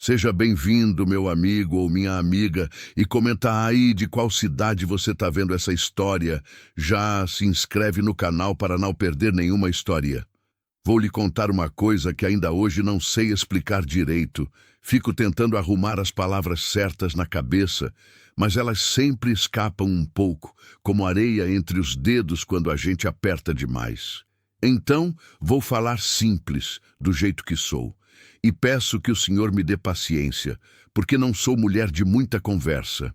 Seja bem-vindo, meu amigo ou minha amiga, e comenta aí de qual cidade você está vendo essa história. Já se inscreve no canal para não perder nenhuma história. Vou lhe contar uma coisa que ainda hoje não sei explicar direito. Fico tentando arrumar as palavras certas na cabeça, mas elas sempre escapam um pouco, como areia entre os dedos quando a gente aperta demais. Então, vou falar simples, do jeito que sou. E peço que o Senhor me dê paciência, porque não sou mulher de muita conversa.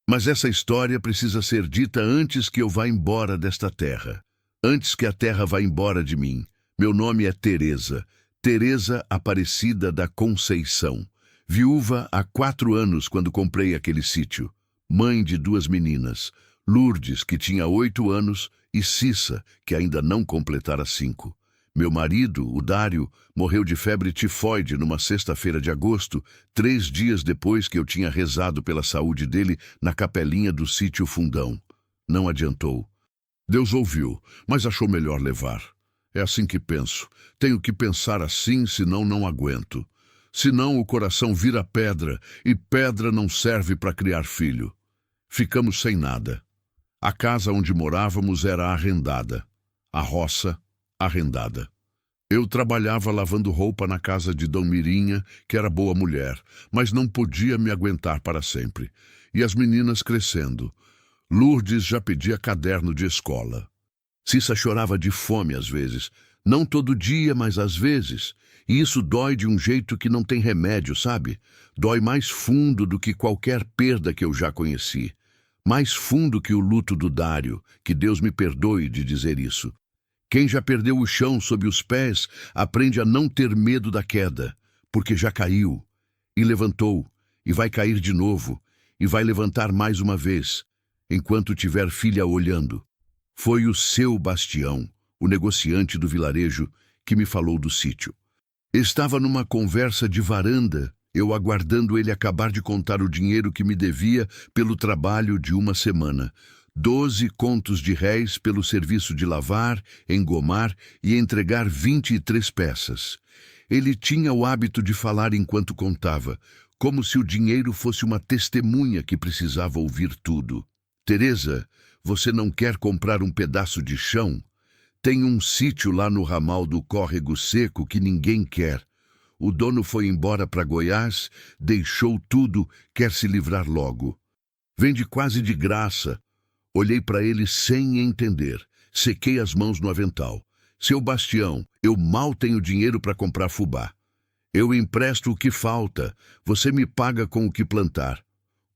Mas essa história precisa ser dita antes que eu vá embora desta terra. Antes que a terra vá embora de mim. Meu nome é Teresa. Teresa Aparecida da Conceição. Viúva há 4 anos quando comprei aquele sítio. Mãe de 2 meninas. Lourdes, que tinha 8 anos, e Cissa, que ainda não completara 5. Meu marido, o Dário, morreu de febre tifoide numa sexta-feira de agosto, 3 dias depois que eu tinha rezado pela saúde dele na capelinha do sítio Fundão. Não adiantou. Deus ouviu, mas achou melhor levar. É assim que penso. Tenho que pensar assim, senão não aguento. Senão o coração vira pedra, e pedra não serve para criar filho. Ficamos sem nada. A casa onde morávamos era arrendada. A roça, arrendada. Eu trabalhava lavando roupa na casa de Dom Mirinha, que era boa mulher, mas não podia me aguentar para sempre. E as meninas crescendo. Lourdes já pedia caderno de escola. Cissa chorava de fome às vezes. Não todo dia, mas às vezes. E isso dói de um jeito que não tem remédio, sabe? Dói mais fundo do que qualquer perda que eu já conheci. Mais fundo que o luto do Dário, que Deus me perdoe de dizer isso. Quem já perdeu o chão sob os pés aprende a não ter medo da queda, porque já caiu, e levantou, e vai cair de novo, e vai levantar mais uma vez, enquanto tiver filha olhando. Foi o seu Bastião, o negociante do vilarejo, que me falou do sítio. Estava numa conversa de varanda, eu aguardando ele acabar de contar o dinheiro que me devia pelo trabalho de uma semana. 12 contos de réis pelo serviço de lavar, engomar e entregar 23 peças. Ele tinha o hábito de falar enquanto contava, como se o dinheiro fosse uma testemunha que precisava ouvir tudo. Teresa, você não quer comprar um pedaço de chão? Tem um sítio lá no ramal do Córrego Seco que ninguém quer. O dono foi embora para Goiás, deixou tudo, quer se livrar logo. Vende quase de graça. Olhei para ele sem entender. Sequei as mãos no avental. Seu Bastião, eu mal tenho dinheiro para comprar fubá. Eu empresto o que falta. Você me paga com o que plantar.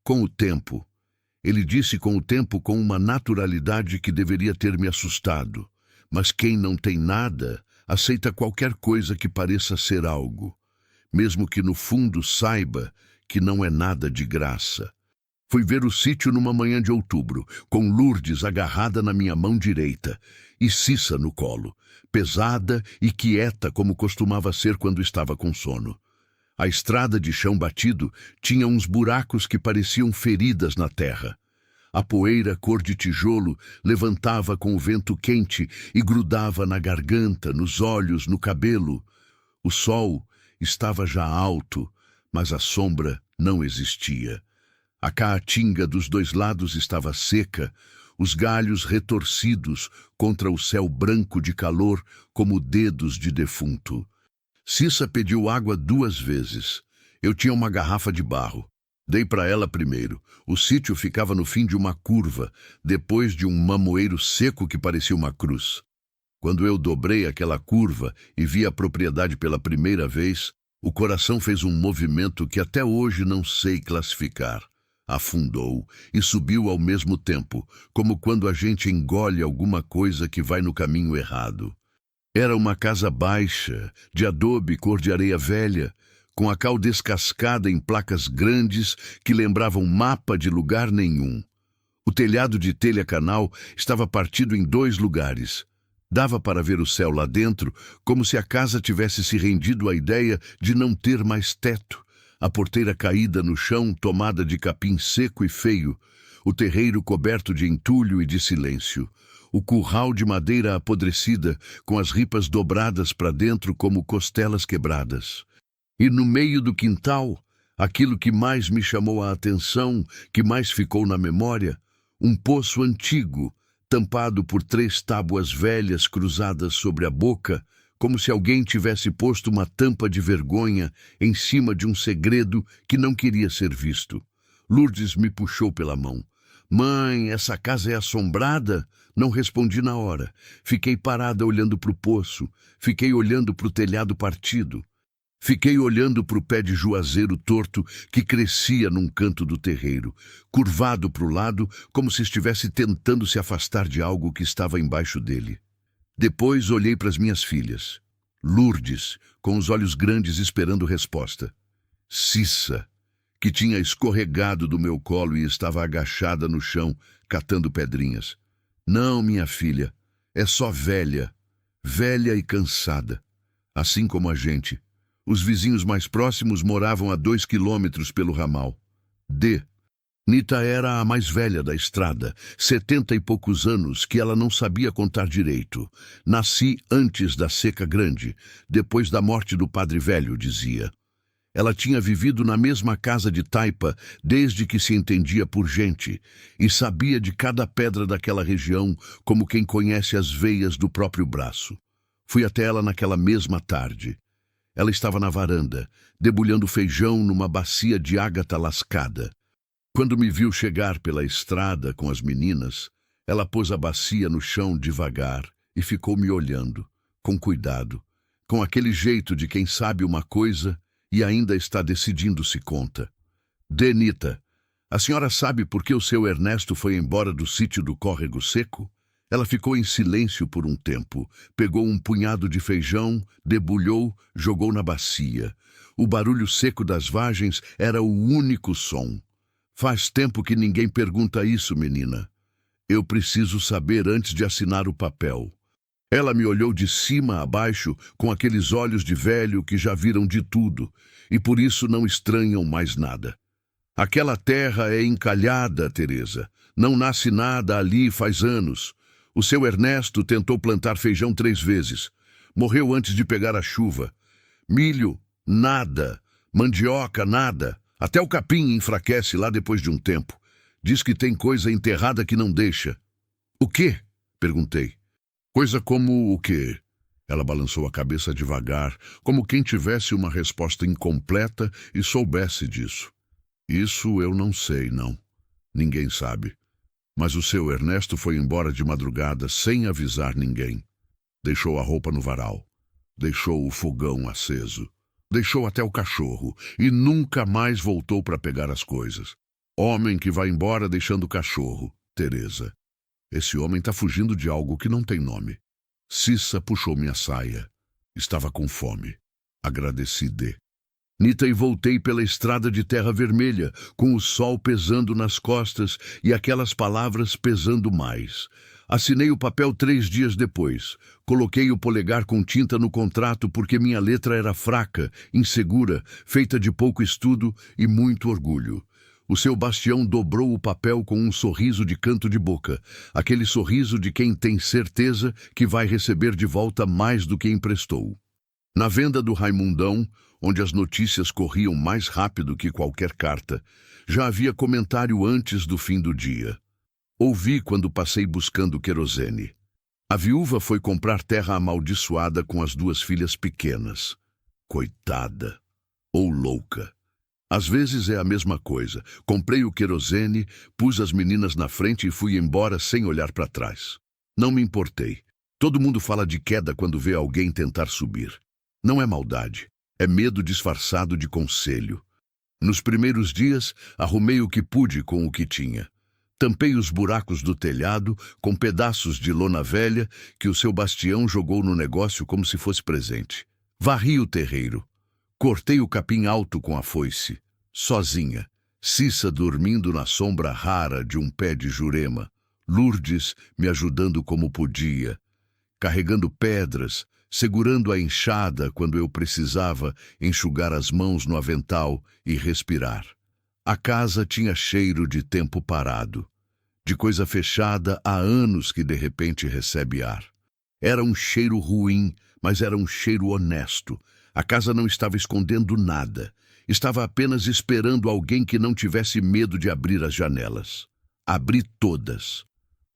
Com o tempo. Ele disse com o tempo com uma naturalidade que deveria ter me assustado. Mas quem não tem nada, aceita qualquer coisa que pareça ser algo, mesmo que no fundo saiba que não é nada de graça. Fui ver o sítio numa manhã de outubro, com Lourdes agarrada na minha mão direita e Cissa no colo, pesada e quieta como costumava ser quando estava com sono. A estrada de chão batido tinha uns buracos que pareciam feridas na terra. A poeira cor de tijolo levantava com o vento quente e grudava na garganta, nos olhos, no cabelo. O sol estava já alto, mas a sombra não existia. A caatinga dos 2 lados estava seca, os galhos retorcidos contra o céu branco de calor como dedos de defunto. Cissa pediu água 2 vezes. Eu tinha uma garrafa de barro. Dei para ela primeiro. O sítio ficava no fim de uma curva, depois de um mamoeiro seco que parecia uma cruz. Quando eu dobrei aquela curva e vi a propriedade pela primeira vez, o coração fez um movimento que até hoje não sei classificar. Afundou e subiu ao mesmo tempo, como quando a gente engole alguma coisa que vai no caminho errado. Era uma casa baixa, de adobe cor de areia velha, com a cal descascada em placas grandes que lembravam mapa de lugar nenhum. O telhado de telha-canal estava partido em 2 lugares. Dava para ver o céu lá dentro, como se a casa tivesse se rendido à ideia de não ter mais teto. A porteira caída no chão, tomada de capim seco e feio. O terreiro coberto de entulho e de silêncio. O curral de madeira apodrecida, com as ripas dobradas para dentro como costelas quebradas. E no meio do quintal, Aquilo que mais me chamou a atenção, que mais ficou na memória, um poço antigo, tampado por 3 tábuas velhas cruzadas sobre a boca, como se alguém tivesse posto uma tampa de vergonha em cima de um segredo que não queria ser visto. Lourdes me puxou pela mão. Mãe, essa casa é assombrada? Não respondi na hora. Fiquei parada olhando para o poço. Fiquei olhando para o telhado partido. Fiquei olhando para o pé de juazeiro torto que crescia num canto do terreiro, curvado para o lado, como se estivesse tentando se afastar de algo que estava embaixo dele. Depois olhei para as minhas filhas. Lourdes, com os olhos grandes esperando resposta. Cissa, que tinha escorregado do meu colo e estava agachada no chão, catando pedrinhas. Não, minha filha, é só velha, velha e cansada, assim como a gente. Os vizinhos mais próximos moravam a 2 quilômetros pelo ramal. Nita era a mais velha da estrada, 70 e poucos anos, que ela não sabia contar direito. Nasci antes da seca grande, depois da morte do padre velho, dizia. Ela tinha vivido na mesma casa de taipa desde que se entendia por gente e sabia de cada pedra daquela região como quem conhece as veias do próprio braço. Fui até ela naquela mesma tarde. Ela estava na varanda, debulhando feijão numa bacia de ágata lascada. Quando me viu chegar pela estrada com as meninas, ela pôs a bacia no chão devagar e ficou me olhando, com cuidado, com aquele jeito de quem sabe uma coisa e ainda está decidindo se conta. Nita, a senhora sabe por que o seu Ernesto foi embora do sítio do Córrego Seco? Ela ficou em silêncio por um tempo, pegou um punhado de feijão, debulhou, jogou na bacia. O barulho seco das vagens era o único som. Faz tempo que ninguém pergunta isso, menina. Eu preciso saber antes de assinar o papel. Ela me olhou de cima a baixo com aqueles olhos de velho que já viram de tudo e por isso não estranham mais nada. Aquela terra é encalhada, Teresa. Não nasce nada ali faz anos. O seu Ernesto tentou plantar feijão 3 vezes. Morreu antes de pegar a chuva. Milho, nada. Mandioca, nada. Até o capim enfraquece lá depois de um tempo. Diz que tem coisa enterrada que não deixa. O quê? Perguntei. Coisa como o quê? Ela balançou a cabeça devagar, como quem tivesse uma resposta incompleta e soubesse disso. Isso eu não sei, não. Ninguém sabe. Mas o seu Ernesto foi embora de madrugada sem avisar ninguém. Deixou a roupa no varal. Deixou o fogão aceso. Deixou até o cachorro e nunca mais voltou para pegar as coisas. Homem que vai embora deixando o cachorro, Teresa. Esse homem está fugindo de algo que não tem nome. Cissa puxou minha saia. Estava com fome. Agradeci. Nita e voltei pela estrada de terra vermelha, com o sol pesando nas costas e aquelas palavras pesando mais. Assinei o papel 3 dias depois. Coloquei o polegar com tinta no contrato porque minha letra era fraca, insegura, feita de pouco estudo e muito orgulho. O seu Bastião dobrou o papel com um sorriso de canto de boca, aquele sorriso de quem tem certeza que vai receber de volta mais do que emprestou. Na venda do Raimundão, onde as notícias corriam mais rápido que qualquer carta, já havia comentário antes do fim do dia. Ouvi quando passei buscando querosene. A viúva foi comprar terra amaldiçoada com as 2 filhas pequenas. Coitada. Ou louca. Às vezes é a mesma coisa. Comprei o querosene, pus as meninas na frente e fui embora sem olhar para trás. Não me importei. Todo mundo fala de queda quando vê alguém tentar subir. Não é maldade. É medo disfarçado de conselho. Nos primeiros dias, arrumei o que pude com o que tinha. Tampei os buracos do telhado com pedaços de lona velha que o seu Bastião jogou no negócio como se fosse presente. Varri o terreiro. Cortei o capim alto com a foice. Sozinha. Cissa dormindo na sombra rara de um pé de jurema. Lourdes me ajudando como podia. Carregando pedras, segurando a enxada quando eu precisava enxugar as mãos no avental e respirar. A casa tinha cheiro de tempo parado, de coisa fechada há anos que de repente recebe ar. Era um cheiro ruim, mas era um cheiro honesto. A casa não estava escondendo nada. Estava apenas esperando alguém que não tivesse medo de abrir as janelas. Abri todas.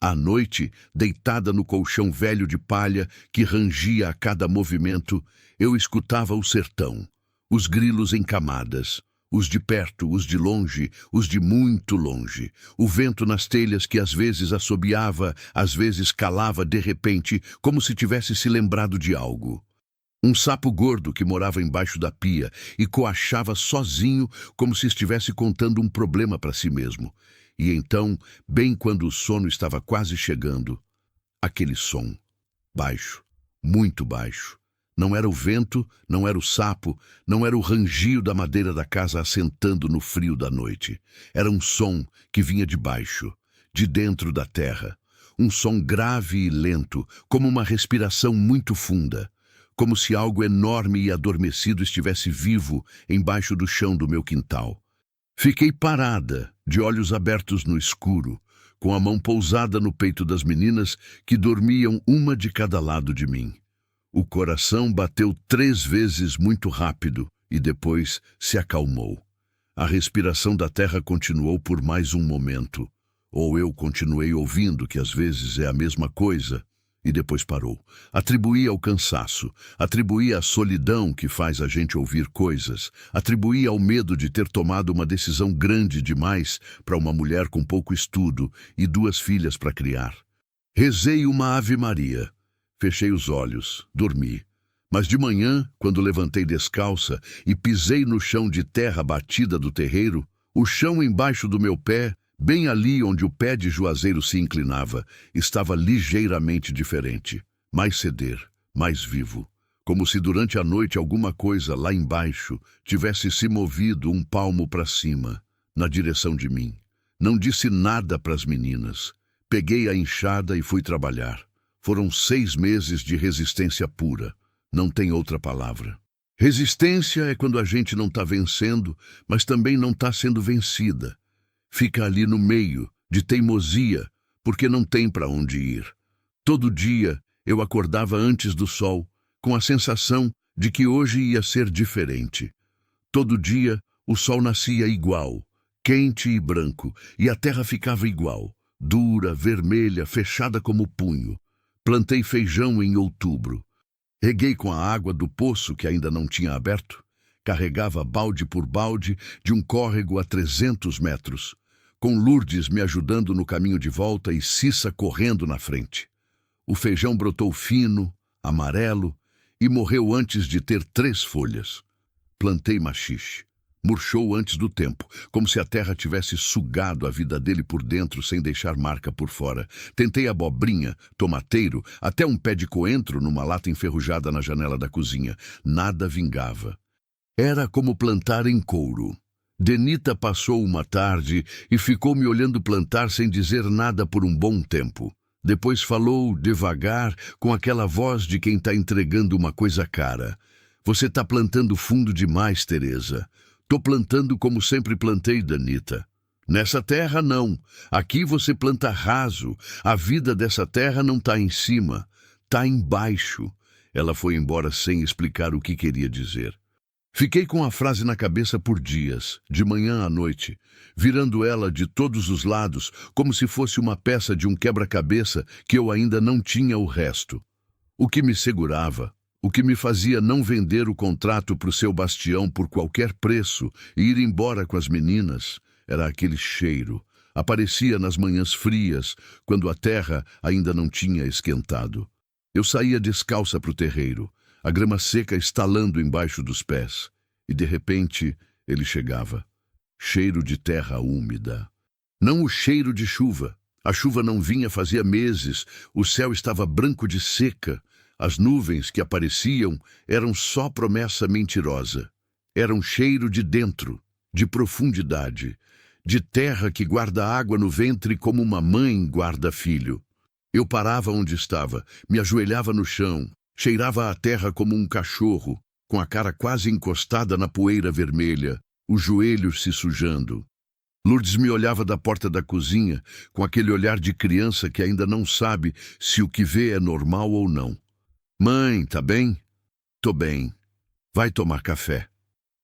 À noite, deitada no colchão velho de palha que rangia a cada movimento, eu escutava o sertão, os grilos em camadas, os de perto, os de longe, os de muito longe, o vento nas telhas que às vezes assobiava, às vezes calava de repente, como se tivesse se lembrado de algo. Um sapo gordo que morava embaixo da pia e coachava sozinho como se estivesse contando um problema para si mesmo. E então, bem quando o sono estava quase chegando, aquele som, baixo, muito baixo. Não era o vento, não era o sapo, não era o rangio da madeira da casa assentando no frio da noite. Era um som que vinha de baixo, de dentro da terra. Um som grave e lento, como uma respiração muito funda. Como se algo enorme e adormecido estivesse vivo embaixo do chão do meu quintal. Fiquei parada, de olhos abertos no escuro, com a mão pousada no peito das meninas que dormiam uma de cada lado de mim. O coração bateu 3 vezes muito rápido e depois se acalmou. A respiração da terra continuou por mais um momento. Ou eu continuei ouvindo, que às vezes é a mesma coisa, e depois parou. Atribuía ao cansaço, atribuía à solidão que faz a gente ouvir coisas, atribuía ao medo de ter tomado uma decisão grande demais para uma mulher com pouco estudo e 2 filhas para criar. Rezei uma Ave-Maria. Fechei os olhos, dormi. Mas de manhã, quando levantei descalça e pisei no chão de terra batida do terreiro, o chão embaixo do meu pé, bem ali onde o pé de juazeiro se inclinava, estava ligeiramente diferente, mais ceder, mais vivo, como se durante a noite alguma coisa lá embaixo tivesse se movido 1 palmo para cima, na direção de mim. Não disse nada para as meninas. Peguei a enxada e fui trabalhar. Foram 6 meses de resistência pura. Não tem outra palavra. Resistência é quando a gente não está vencendo, mas também não está sendo vencida. Fica ali no meio, de teimosia, porque não tem para onde ir. Todo dia eu acordava antes do sol, com a sensação de que hoje ia ser diferente. Todo dia o sol nascia igual, quente e branco, e a terra ficava igual, dura, vermelha, fechada como punho. Plantei feijão em outubro. Reguei com a água do poço que ainda não tinha aberto. Carregava balde por balde de um córrego a 300 metros, com Lourdes me ajudando no caminho de volta e Cissa correndo na frente. O feijão brotou fino, amarelo, e morreu antes de ter 3 folhas. Plantei maxixe. Murchou antes do tempo, como se a terra tivesse sugado a vida dele por dentro sem deixar marca por fora. Tentei abobrinha, tomateiro, até um pé de coentro numa lata enferrujada na janela da cozinha. Nada vingava. Era como plantar em couro. Denita passou uma tarde e ficou me olhando plantar sem dizer nada por um bom tempo. Depois falou, devagar, com aquela voz de quem está entregando uma coisa cara. Você está plantando fundo demais, Teresa. Tô plantando como sempre plantei, Denita. Nessa terra, não. Aqui você planta raso. A vida dessa terra não está em cima. Está embaixo. Ela foi embora sem explicar o que queria dizer. Fiquei com a frase na cabeça por dias, de manhã à noite, virando ela de todos os lados, como se fosse uma peça de um quebra-cabeça que eu ainda não tinha o resto. O que me segurava, o que me fazia não vender o contrato para o seu Bastião por qualquer preço e ir embora com as meninas, era aquele cheiro. Aparecia nas manhãs frias, quando a terra ainda não tinha esquentado. Eu saía descalça para o terreiro, a grama seca estalando embaixo dos pés, e de repente ele chegava. Cheiro de terra úmida. Não o cheiro de chuva. A chuva não vinha fazia meses, o céu estava branco de seca. As nuvens que apareciam eram só promessa mentirosa. Era um cheiro de dentro, de profundidade, de terra que guarda água no ventre como uma mãe guarda filho. Eu parava onde estava, me ajoelhava no chão, cheirava a terra como um cachorro, com a cara quase encostada na poeira vermelha, os joelhos se sujando. Lourdes me olhava da porta da cozinha, com aquele olhar de criança que ainda não sabe se o que vê é normal ou não. Mãe, tá bem? Tô bem. Vai tomar café.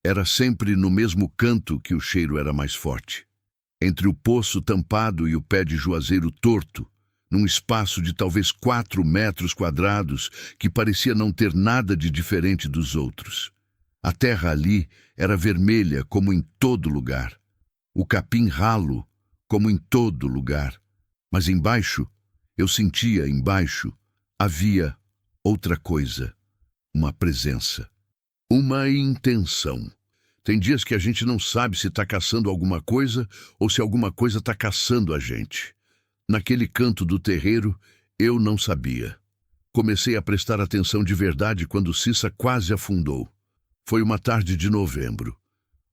Era sempre no mesmo canto que o cheiro era mais forte. Entre o poço tampado e o pé de juazeiro torto, num espaço de talvez 4 metros quadrados, que parecia não ter nada de diferente dos outros. A terra ali era vermelha como em todo lugar. O capim ralo como em todo lugar. Mas embaixo, eu sentia embaixo, havia outra coisa, uma presença, uma intenção. Tem dias que a gente não sabe se está caçando alguma coisa ou se alguma coisa está caçando a gente. Naquele canto do terreiro, eu não sabia. Comecei a prestar atenção de verdade quando Cissa quase afundou. Foi uma tarde de novembro.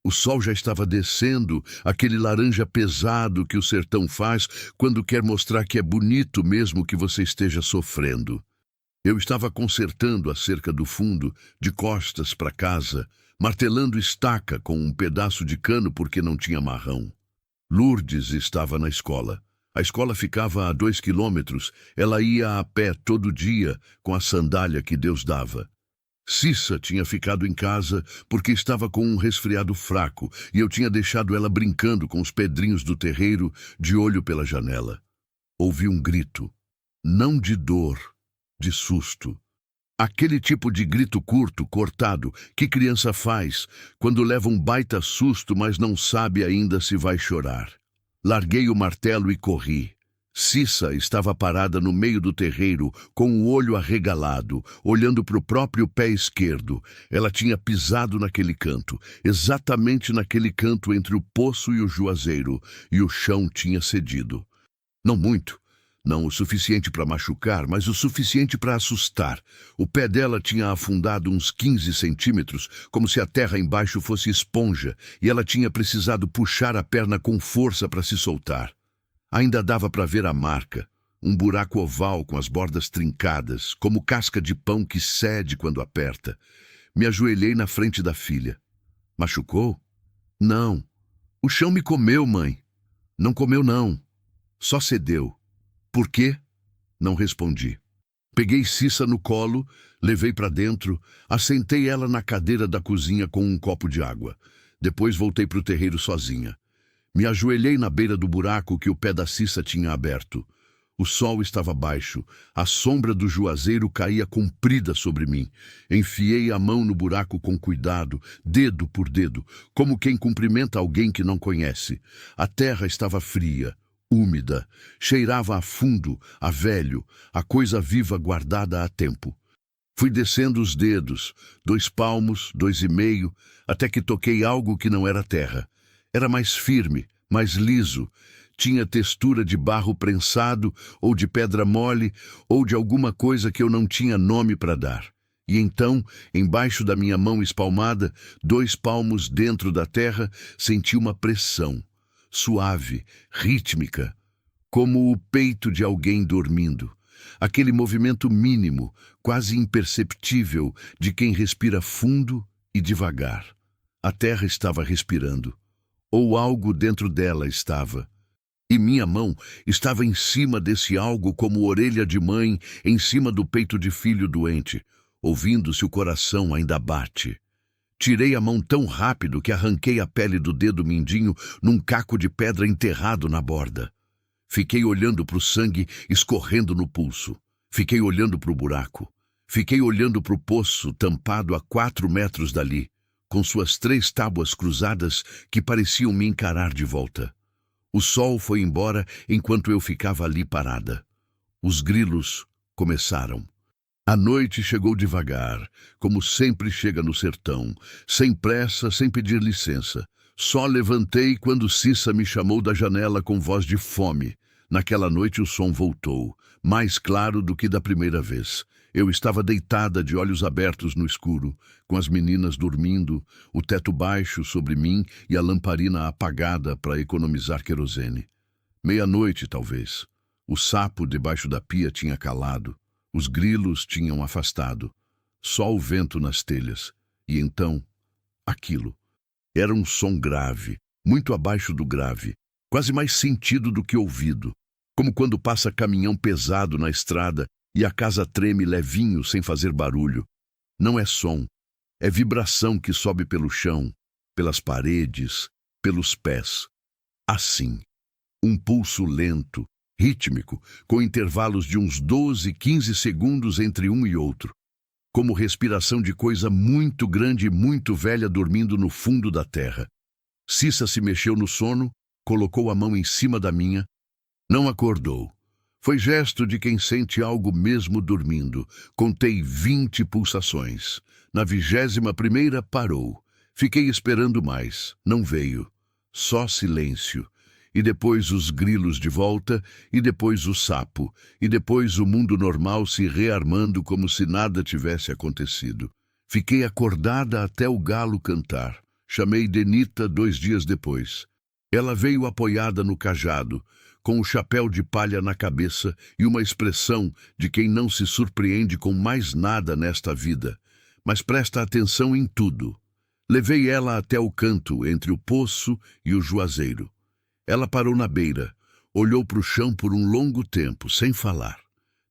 O sol já estava descendo, aquele laranja pesado que o sertão faz quando quer mostrar que é bonito mesmo que você esteja sofrendo. Eu estava consertando a cerca do fundo, de costas para casa, martelando estaca com um pedaço de cano porque não tinha marrão. Lourdes estava na escola. A escola ficava a 2 quilômetros. Ela ia a pé todo dia com a sandália que Deus dava. Cissa tinha ficado em casa porque estava com um resfriado fraco e eu tinha deixado ela brincando com os pedrinhos do terreiro, de olho pela janela. Ouvi um grito, não de dor, de susto. Aquele tipo de grito curto, cortado, que criança faz quando leva um baita susto, mas não sabe ainda se vai chorar. Larguei o martelo e corri. Cissa estava parada no meio do terreiro, com o olho arregalado, olhando para o próprio pé esquerdo. Ela tinha pisado naquele canto, exatamente naquele canto entre o poço e o juazeiro, e o chão tinha cedido. Não muito. Não o suficiente para machucar, mas o suficiente para assustar. O pé dela tinha afundado uns 15 centímetros, como se a terra embaixo fosse esponja, e ela tinha precisado puxar a perna com força para se soltar. Ainda dava para ver a marca, um buraco oval com as bordas trincadas, como casca de pão que cede quando aperta. Me ajoelhei na frente da filha. Machucou? Não. O chão me comeu, mãe. Não comeu, não. Só cedeu. Por quê? Não respondi. Peguei Cissa no colo, levei para dentro, assentei ela na cadeira da cozinha com um copo de água. Depois voltei para o terreiro sozinha. Me ajoelhei na beira do buraco que o pé da Cissa tinha aberto. O sol estava baixo, a sombra do juazeiro caía comprida sobre mim. Enfiei a mão no buraco com cuidado, dedo por dedo, como quem cumprimenta alguém que não conhece. A terra estava fria, úmida, cheirava a fundo, a velho, a coisa viva guardada há tempo. Fui descendo os dedos, 2 palmos, 2,5, até que toquei algo que não era terra. Era mais firme, mais liso, tinha textura de barro prensado, ou de pedra mole, ou de alguma coisa que eu não tinha nome para dar. E então, embaixo da minha mão espalmada, 2 palmos dentro da terra, senti uma pressão, suave, rítmica, como o peito de alguém dormindo. Aquele movimento mínimo, quase imperceptível, de quem respira fundo e devagar. A terra estava respirando. Ou algo dentro dela estava. E minha mão estava em cima desse algo como orelha de mãe em cima do peito de filho doente, ouvindo se o coração ainda bate. Tirei a mão tão rápido que arranquei a pele do dedo mindinho num caco de pedra enterrado na borda. Fiquei olhando para o sangue escorrendo no pulso. Fiquei olhando para o buraco. Fiquei olhando para o poço tampado a 4 metros dali, com suas 3 tábuas cruzadas que pareciam me encarar de volta. O sol foi embora enquanto eu ficava ali parada. Os grilos começaram. A noite chegou devagar, como sempre chega no sertão, sem pressa, sem pedir licença. Só levantei quando Cissa me chamou da janela com voz de fome. Naquela noite o som voltou, mais claro do que da primeira vez. Eu estava deitada de olhos abertos no escuro, com as meninas dormindo, o teto baixo sobre mim e a lamparina apagada para economizar querosene. 00:30, talvez. O sapo debaixo da pia tinha calado. Os grilos tinham afastado. Só o vento nas telhas. E então, aquilo. Era um som grave, muito abaixo do grave, quase mais sentido do que ouvido, como quando passa caminhão pesado na estrada e a casa treme levinho sem fazer barulho. Não é som, é vibração que sobe pelo chão, pelas paredes, pelos pés. Assim, um pulso lento, rítmico, com intervalos de uns 12, 15 segundos entre um e outro, como respiração de coisa muito grande e muito velha dormindo no fundo da terra. Cissa se mexeu no sono, colocou a mão em cima da minha. Não acordou. Foi gesto de quem sente algo mesmo dormindo. Contei 20 pulsações. Na 21ª parou. Fiquei esperando mais. Não veio. Só silêncio. E depois os grilos de volta, e depois o sapo, e depois o mundo normal se rearmando como se nada tivesse acontecido. Fiquei acordada até o galo cantar. Chamei Denita 2 dias depois. Ela veio apoiada no cajado, com o chapéu de palha na cabeça e uma expressão de quem não se surpreende com mais nada nesta vida, mas presta atenção em tudo. Levei ela até o canto entre o poço e o juazeiro. Ela parou na beira, olhou para o chão por um longo tempo, sem falar.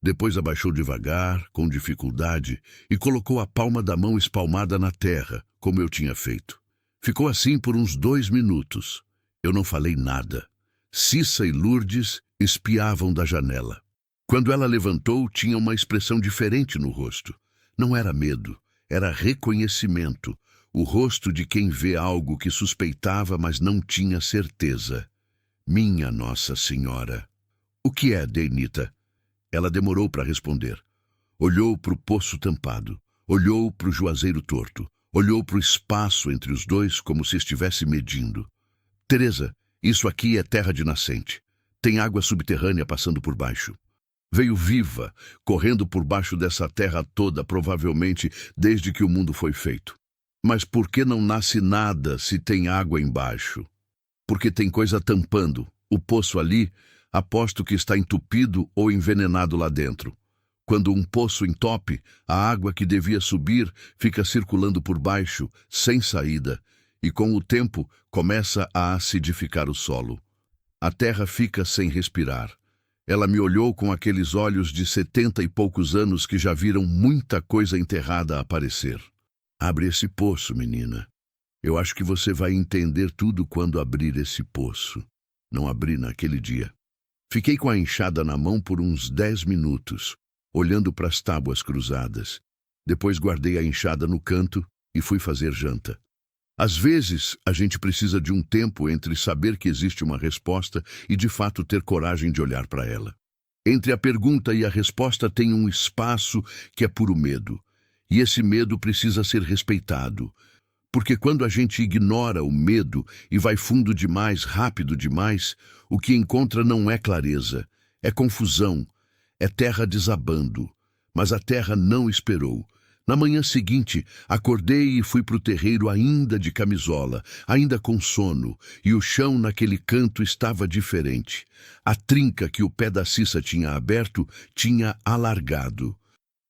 Depois abaixou devagar, com dificuldade, e colocou a palma da mão espalmada na terra, como eu tinha feito. Ficou assim por uns 2 minutos. Eu não falei nada. Cissa e Lourdes espiavam da janela. Quando ela levantou, tinha uma expressão diferente no rosto. Não era medo, era reconhecimento. O rosto de quem vê algo que suspeitava, mas não tinha certeza. Minha Nossa Senhora! O que é, Denita? Ela demorou para responder. Olhou para o poço tampado, olhou para o juazeiro torto, olhou para o espaço entre os dois como se estivesse medindo. Teresa, isso aqui é terra de nascente. Tem água subterrânea passando por baixo. Veio viva, correndo por baixo dessa terra toda, provavelmente desde que o mundo foi feito. Mas por que não nasce nada se tem água embaixo? Porque tem coisa tampando. O poço ali, aposto que está entupido ou envenenado lá dentro. Quando um poço entope, a água que devia subir fica circulando por baixo, sem saída, e com o tempo começa a acidificar o solo. A terra fica sem respirar. Ela me olhou com aqueles olhos de 70 e poucos anos que já viram muita coisa enterrada aparecer. Abre esse poço, menina. Eu acho que você vai entender tudo quando abrir esse poço. Não abri naquele dia. Fiquei com a enxada na mão por uns 10 minutos, olhando para as tábuas cruzadas. Depois guardei a enxada no canto e fui fazer janta. Às vezes, a gente precisa de um tempo entre saber que existe uma resposta e de fato ter coragem de olhar para ela. Entre a pergunta e a resposta tem um espaço que é puro medo. E esse medo precisa ser respeitado. Porque quando a gente ignora o medo e vai fundo demais, rápido demais, o que encontra não é clareza, é confusão, é terra desabando. Mas a terra não esperou. Na manhã seguinte, acordei e fui para o terreiro ainda de camisola, ainda com sono, e o chão naquele canto estava diferente. A trinca que o pé da Cissa tinha aberto tinha alargado.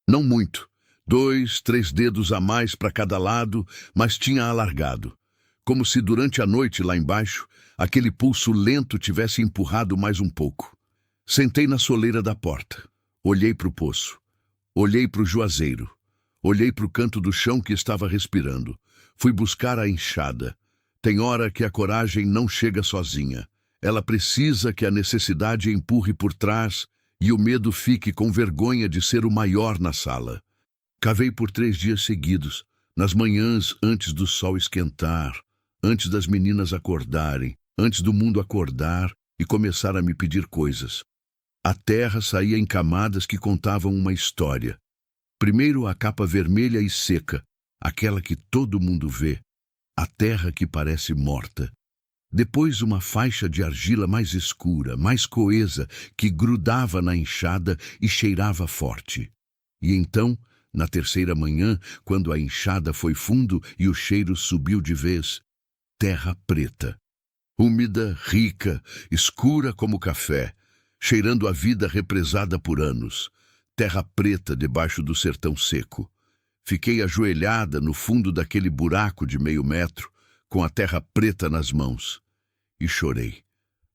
Não muito. 2, 3 dedos a mais para cada lado, mas tinha alargado. Como se durante a noite lá embaixo, aquele pulso lento tivesse empurrado mais um pouco. Sentei na soleira da porta. Olhei para o poço. Olhei para o juazeiro. Olhei para o canto do chão que estava respirando. Fui buscar a enxada. Tem hora que a coragem não chega sozinha. Ela precisa que a necessidade empurre por trás e o medo fique com vergonha de ser o maior na sala. Cavei por 3 dias seguidos, nas manhãs antes do sol esquentar, antes das meninas acordarem, antes do mundo acordar e começar a me pedir coisas. A terra saía em camadas que contavam uma história. Primeiro a capa vermelha e seca, aquela que todo mundo vê, a terra que parece morta. Depois uma faixa de argila mais escura, mais coesa, que grudava na enxada e cheirava forte. E então, na 3ª manhã, quando a enxada foi fundo e o cheiro subiu de vez, terra preta. Úmida, rica, escura como café, cheirando a vida represada por anos. Terra preta debaixo do sertão seco. Fiquei ajoelhada no fundo daquele buraco de meio metro, com a terra preta nas mãos. E chorei.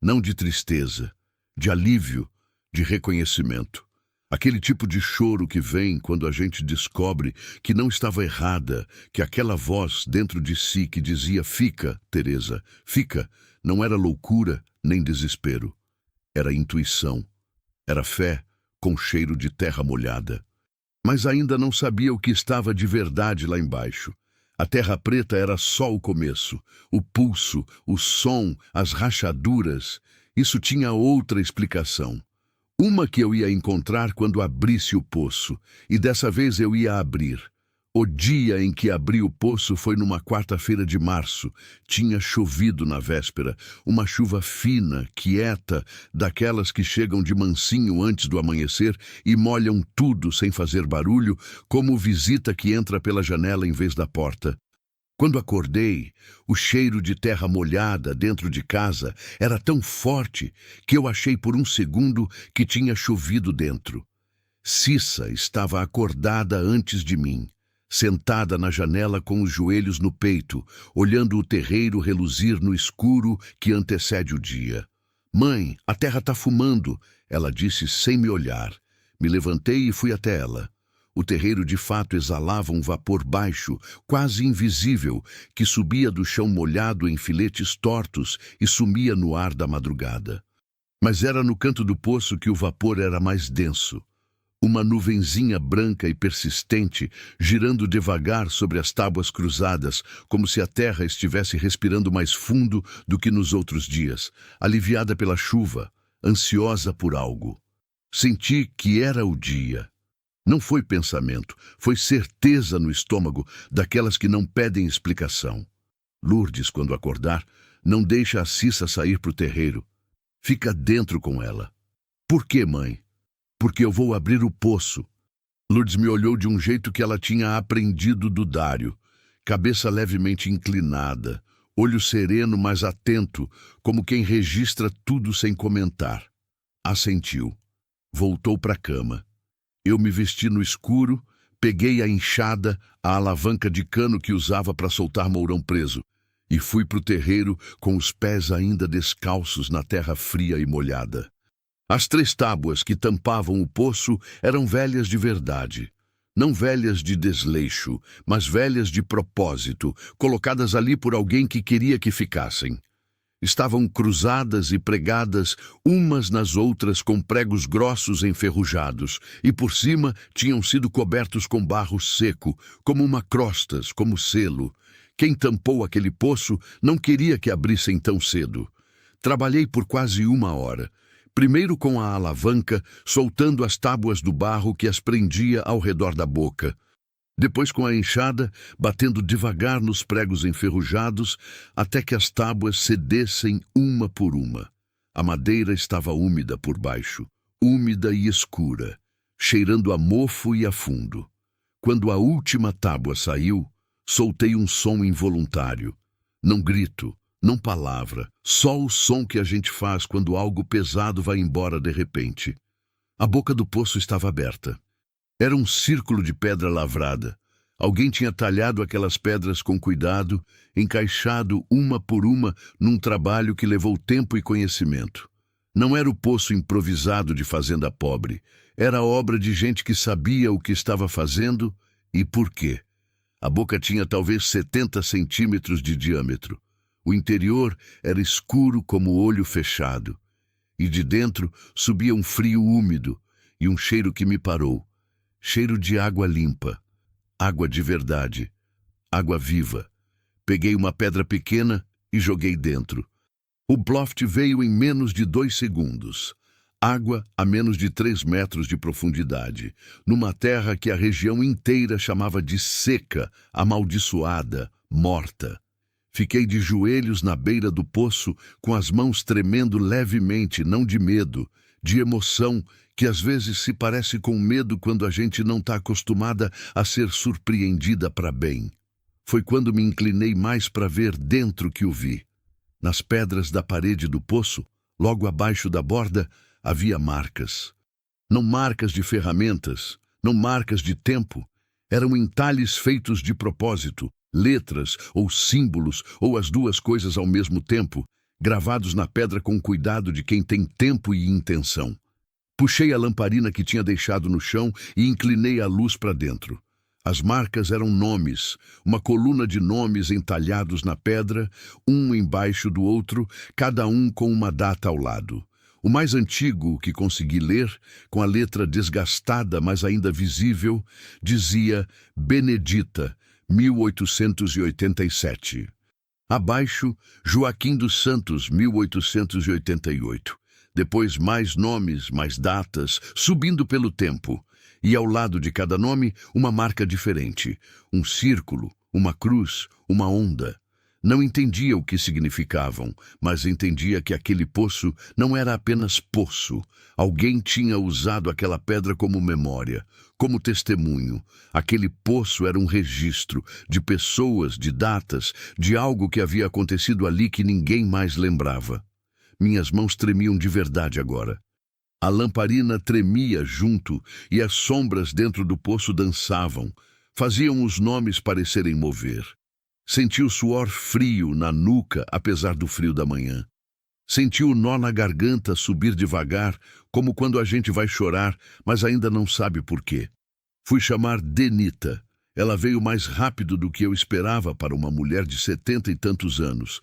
Não de tristeza, de alívio, de reconhecimento. Aquele tipo de choro que vem quando a gente descobre que não estava errada, que aquela voz dentro de si que dizia fica, Teresa, fica, não era loucura nem desespero. Era intuição, era fé com cheiro de terra molhada. Mas ainda não sabia o que estava de verdade lá embaixo. A terra preta era só o começo, o pulso, o som, as rachaduras. Isso tinha outra explicação. Uma que eu ia encontrar quando abrisse o poço, e dessa vez eu ia abrir. O dia em que abri o poço foi numa quarta-feira de março. Tinha chovido na véspera, uma chuva fina, quieta, daquelas que chegam de mansinho antes do amanhecer e molham tudo sem fazer barulho, como visita que entra pela janela em vez da porta. Quando acordei, o cheiro de terra molhada dentro de casa era tão forte que eu achei por um segundo que tinha chovido dentro. Cissa estava acordada antes de mim, sentada na janela com os joelhos no peito, olhando o terreiro reluzir no escuro que antecede o dia. "Mãe, a terra está fumando", ela disse sem me olhar. Me levantei e fui até ela. O terreiro de fato exalava um vapor baixo, quase invisível, que subia do chão molhado em filetes tortos e sumia no ar da madrugada. Mas era no canto do poço que o vapor era mais denso. Uma nuvenzinha branca e persistente, girando devagar sobre as tábuas cruzadas, como se a terra estivesse respirando mais fundo do que nos outros dias, aliviada pela chuva, ansiosa por algo. Senti que era o dia. Não foi pensamento, foi certeza no estômago, daquelas que não pedem explicação. Lourdes, quando acordar, não deixa a Cissa sair para o terreiro. Fica dentro com ela. "Por quê, mãe?" "Porque eu vou abrir o poço." Lourdes me olhou de um jeito que ela tinha aprendido do Dário. Cabeça levemente inclinada, olho sereno, mas atento, como quem registra tudo sem comentar. Assentiu. Voltou para a cama. Eu me vesti no escuro, peguei a enxada, a alavanca de cano que usava para soltar Mourão preso, e fui para o terreiro com os pés ainda descalços na terra fria e molhada. As 3 tábuas que tampavam o poço eram velhas de verdade. Não velhas de desleixo, mas velhas de propósito, colocadas ali por alguém que queria que ficassem. Estavam cruzadas e pregadas umas nas outras com pregos grossos enferrujados, e por cima tinham sido cobertos com barro seco, como uma crostas, como selo. Quem tampou aquele poço não queria que abrissem tão cedo. Trabalhei por quase 1 hora. Primeiro com a alavanca, soltando as tábuas do barro que as prendia ao redor da boca. Depois com a enxada, batendo devagar nos pregos enferrujados, até que as tábuas cedessem uma por uma. A madeira estava úmida por baixo, úmida e escura, cheirando a mofo e a fundo. Quando a última tábua saiu, soltei um som involuntário. Não grito, não palavra, só o som que a gente faz quando algo pesado vai embora de repente. A boca do poço estava aberta. Era um círculo de pedra lavrada. Alguém tinha talhado aquelas pedras com cuidado, encaixado uma por uma num trabalho que levou tempo e conhecimento. Não era o poço improvisado de fazenda pobre. Era a obra de gente que sabia o que estava fazendo e por quê. A boca tinha talvez 70 centímetros de diâmetro. O interior era escuro como o olho fechado. E de dentro subia um frio úmido e um cheiro que me parou. Cheiro de água limpa, água de verdade, água viva. Peguei uma pedra pequena e joguei dentro. O Ploft veio em menos de 2 segundos. Água a menos de 3 metros de profundidade, numa terra que a região inteira chamava de seca, amaldiçoada, morta. Fiquei de joelhos na beira do poço, com as mãos tremendo levemente, não de medo, de emoção, que às vezes se parece com medo quando a gente não está acostumada a ser surpreendida para bem. Foi quando me inclinei mais para ver dentro que o vi. Nas pedras da parede do poço, logo abaixo da borda, havia marcas. Não marcas de ferramentas, não marcas de tempo. Eram entalhes feitos de propósito, letras ou símbolos, ou as duas coisas ao mesmo tempo, gravados na pedra com cuidado de quem tem tempo e intenção. Puxei a lamparina que tinha deixado no chão e inclinei a luz para dentro. As marcas eram nomes, uma coluna de nomes entalhados na pedra, um embaixo do outro, cada um com uma data ao lado. O mais antigo que consegui ler, com a letra desgastada, mas ainda visível, dizia Benedita, 1887. Abaixo, Joaquim dos Santos, 1888. Depois mais nomes, mais datas, subindo pelo tempo. E ao lado de cada nome, uma marca diferente. Um círculo, uma cruz, uma onda. Não entendia o que significavam, mas entendia que aquele poço não era apenas poço. Alguém tinha usado aquela pedra como memória, como testemunho. Aquele poço era um registro de pessoas, de datas, de algo que havia acontecido ali que ninguém mais lembrava. Minhas mãos tremiam de verdade agora. A lamparina tremia junto e as sombras dentro do poço dançavam, faziam os nomes parecerem mover. Senti o suor frio na nuca, apesar do frio da manhã. Senti o nó na garganta subir devagar, como quando a gente vai chorar, mas ainda não sabe por quê. Fui chamar Denita. Ela veio mais rápido do que eu esperava para uma mulher de 70 e tantos anos.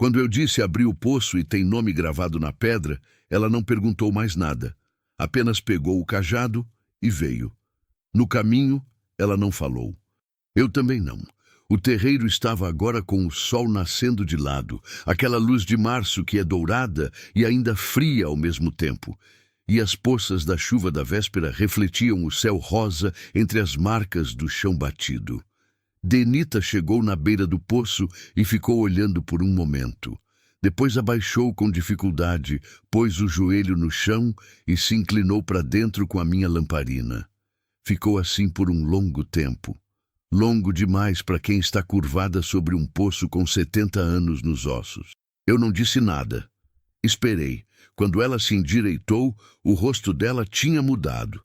Quando eu disse abrir o poço e tem nome gravado na pedra, ela não perguntou mais nada. Apenas pegou o cajado e veio. No caminho, ela não falou. Eu também não. O terreiro estava agora com o sol nascendo de lado, aquela luz de março que é dourada e ainda fria ao mesmo tempo. E as poças da chuva da véspera refletiam o céu rosa entre as marcas do chão batido. Denita chegou na beira do poço e ficou olhando por um momento. Depois abaixou com dificuldade, pôs o joelho no chão e se inclinou para dentro com a minha lamparina. Ficou assim por um longo tempo. Longo demais para quem está curvada sobre um poço com 70 anos nos ossos. Eu não disse nada. Esperei. Quando ela se endireitou, o rosto dela tinha mudado.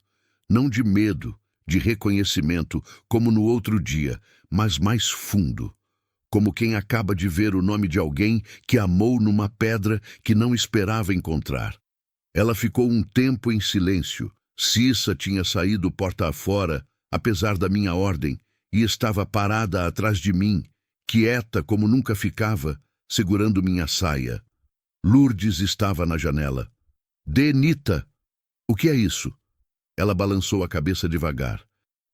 Não de medo, de reconhecimento, como no outro dia, mas mais fundo. Como quem acaba de ver o nome de alguém que amou numa pedra que não esperava encontrar. Ela ficou um tempo em silêncio. Cissa tinha saído porta afora, apesar da minha ordem, e estava parada atrás de mim, quieta como nunca ficava, segurando minha saia. Lourdes estava na janela. Denita! O que é isso? Ela balançou a cabeça devagar.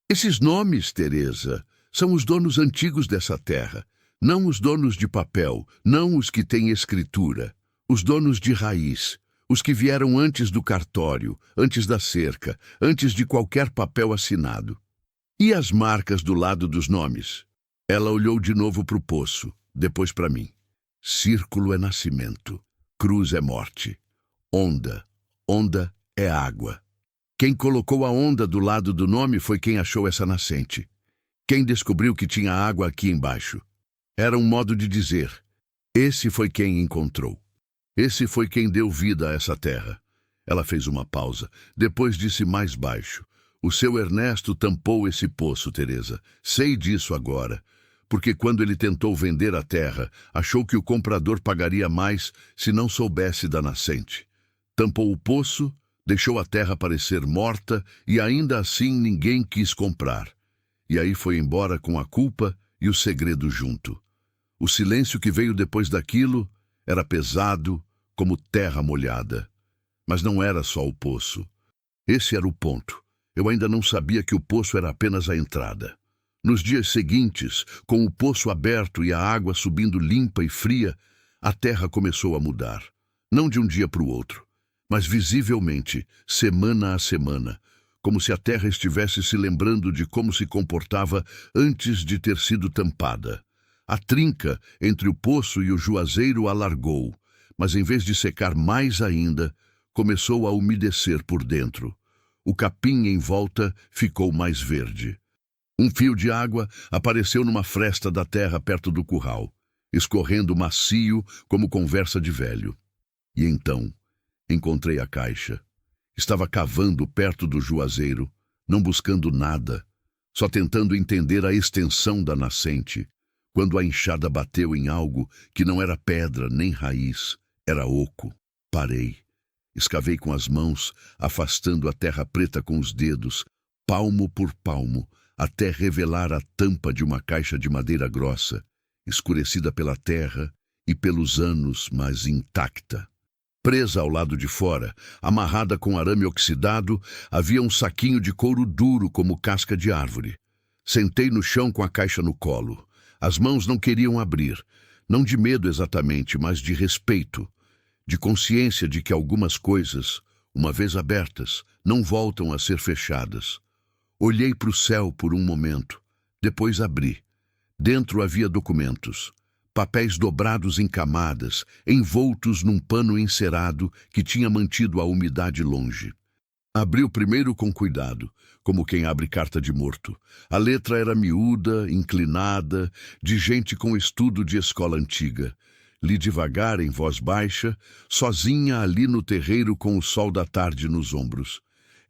Esses nomes, Teresa, são os donos antigos dessa terra. Não os donos de papel, não os que têm escritura. Os donos de raiz. Os que vieram antes do cartório, antes da cerca, antes de qualquer papel assinado. E as marcas do lado dos nomes? Ela olhou de novo para o poço, depois para mim. Círculo é nascimento. Cruz é morte. Onda. Onda é água. Quem colocou a onda do lado do nome foi quem achou essa nascente. Quem descobriu que tinha água aqui embaixo. Era um modo de dizer. Esse foi quem encontrou. Esse foi quem deu vida a essa terra. Ela fez uma pausa. Depois disse mais baixo. O seu Ernesto tampou esse poço, Teresa. Sei disso agora. Porque quando ele tentou vender a terra, achou que o comprador pagaria mais se não soubesse da nascente. Tampou o poço, deixou a terra parecer morta e ainda assim ninguém quis comprar. E aí foi embora com a culpa e o segredo junto. O silêncio que veio depois daquilo era pesado como terra molhada. Mas não era só o poço. Esse era o ponto. Eu ainda não sabia que o poço era apenas a entrada. Nos dias seguintes, com o poço aberto e a água subindo limpa e fria, a terra começou a mudar. Não de um dia para o outro, mas visivelmente, semana a semana, como se a terra estivesse se lembrando de como se comportava antes de ter sido tampada. A trinca entre o poço e o juazeiro alargou, mas em vez de secar mais ainda, começou a umedecer por dentro. O capim em volta ficou mais verde. Um fio de água apareceu numa fresta da terra perto do curral, escorrendo macio como conversa de velho. E então, encontrei a caixa. Estava cavando perto do juazeiro, não buscando nada, só tentando entender a extensão da nascente, quando a enxada bateu em algo que não era pedra nem raiz, era oco. Parei. Escavei com as mãos, afastando a terra preta com os dedos, palmo por palmo, até revelar a tampa de uma caixa de madeira grossa, escurecida pela terra e pelos anos, mas intacta. Presa ao lado de fora, amarrada com arame oxidado, havia um saquinho de couro duro como casca de árvore. Sentei no chão com a caixa no colo. As mãos não queriam abrir, não de medo exatamente, mas de respeito, de consciência de que algumas coisas, uma vez abertas, não voltam a ser fechadas. Olhei para o céu por um momento, depois abri. Dentro havia documentos, papéis dobrados em camadas, envoltos num pano encerado que tinha mantido a umidade longe. Abri o primeiro com cuidado, como quem abre carta de morto. A letra era miúda, inclinada, de gente com estudo de escola antiga. Li devagar, em voz baixa, sozinha ali no terreiro com o sol da tarde nos ombros.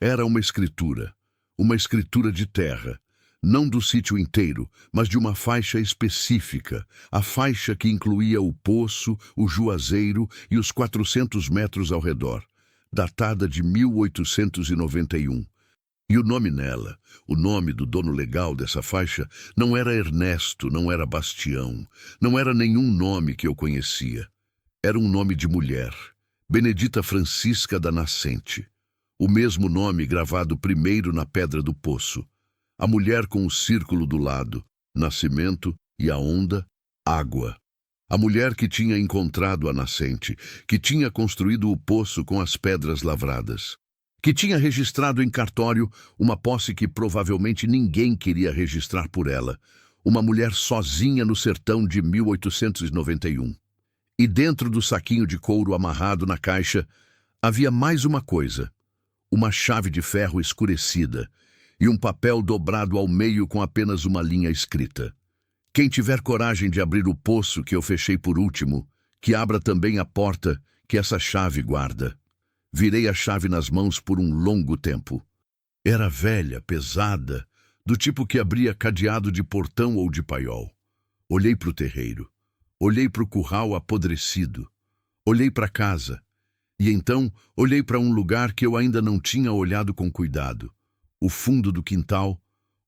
Era uma escritura de terra, não do sítio inteiro, mas de uma faixa específica, a faixa que incluía o poço, o juazeiro e os 400 metros ao redor, datada de 1891. E o nome nela, o nome do dono legal dessa faixa, não era Ernesto, não era Bastião, não era nenhum nome que eu conhecia. Era um nome de mulher, Benedita Francisca da Nascente. O mesmo nome gravado primeiro na pedra do poço. A mulher com o círculo do lado, nascimento, e a onda, água. A mulher que tinha encontrado a nascente, que tinha construído o poço com as pedras lavradas, que tinha registrado em cartório uma posse que provavelmente ninguém queria registrar por ela, uma mulher sozinha no sertão de 1891. E dentro do saquinho de couro amarrado na caixa, havia mais uma coisa, uma chave de ferro escurecida e um papel dobrado ao meio com apenas uma linha escrita. Quem tiver coragem de abrir o poço que eu fechei por último, que abra também a porta que essa chave guarda. Virei a chave nas mãos por um longo tempo. Era velha, pesada, do tipo que abria cadeado de portão ou de paiol. Olhei para o terreiro. Olhei para o curral apodrecido. Olhei para a casa. E então olhei para um lugar que eu ainda não tinha olhado com cuidado. O fundo do quintal,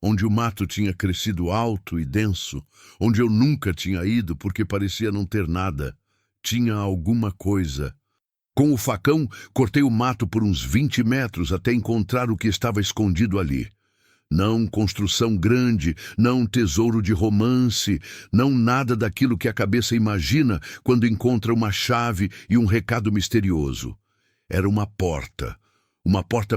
onde o mato tinha crescido alto e denso, onde eu nunca tinha ido porque parecia não ter nada. Tinha alguma coisa. Com o facão, cortei o mato por uns 20 metros até encontrar o que estava escondido ali. Não construção grande, não tesouro de romance, não nada daquilo que a cabeça imagina quando encontra uma chave e um recado misterioso. Era uma porta